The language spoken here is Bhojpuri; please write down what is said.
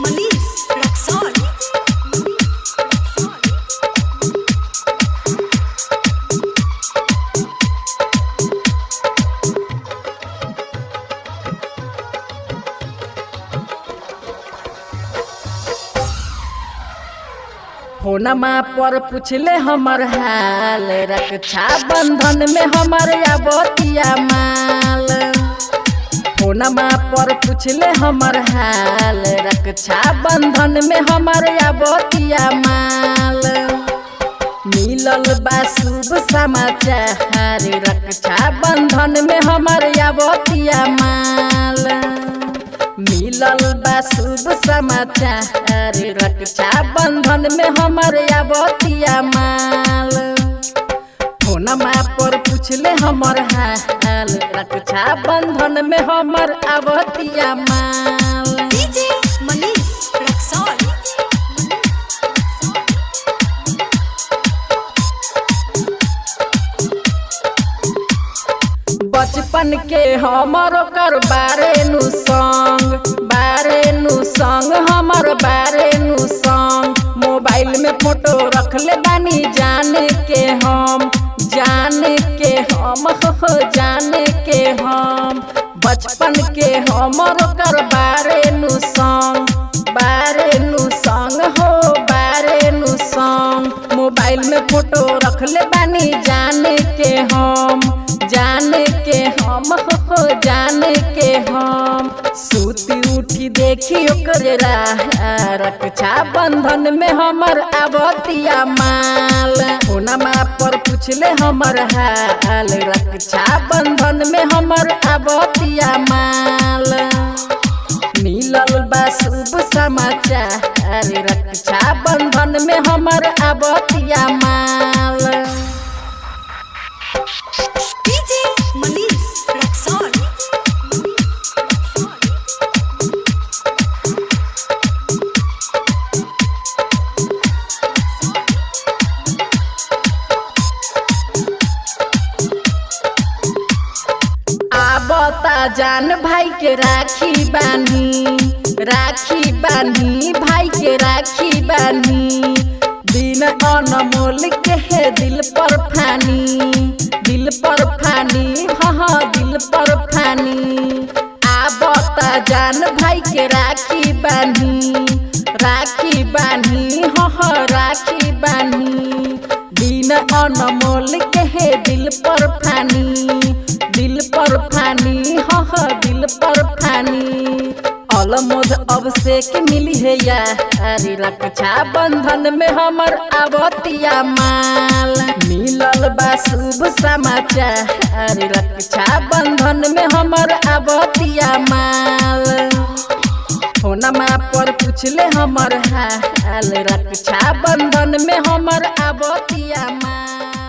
Manish Raxon. फोनमा पर पूछले हमर हाल, रक्षा बंधन में हमर आबतिया माल। फोनमा पर पूछले हमर हाल, रक्षा बंधन में हमर आबतिया माल। मिलल बा शुभ समाचार, रक्षा बंधन में हमर आबतिया माल। मिलल बा शुभ समाचार, रक्षा बंधन में हमर आबतिया माल। फोनमा पर पूछले हमर हाल, रक्षा बंधन में हमर आबतिया माल। DJ Manish Raxon. बचपन के हमर ओकर बारे नु संग हमर बारे नु संग। मोबाइल में फोटो रखले बानी जान के हम बचपन के हमर ओकर बारे नु संग हो बारे नु संग। मोबाइल में फोटो रखले बानी जान के हम सूती उठी देखी ओकरे रक्षा बंधन में हमर आबतिया माल। फोनमा पर पूछले हमर हाल, रक्षा बंधन में हमर आबतिया माल। मिलल बा शुभ समाचार, रक्षा बंधन में हमर आबतिया माल। DJ Manish Raxon. आबता जान भाई के राखी बानी भाई के राखी बानी। दिन अनमोल के है दिल पर फानी हाँ दिल पर फानी। आबता जान भाई के राखी बानी हाँ राखी बानी। दिन अनमोल के है दिल पर फानी हाँ दिल पर फानी। अलमोद अभिषेक मिली है यार, रक्षा बंधन में हमर आबतिया माल। मिलल बा शुभ समाचार, रक्षा बंधन में हमर आबतिया माल। फोनमा पर पूछले हमर हाल, रक्षा बंधन में हमर आबतिया माल।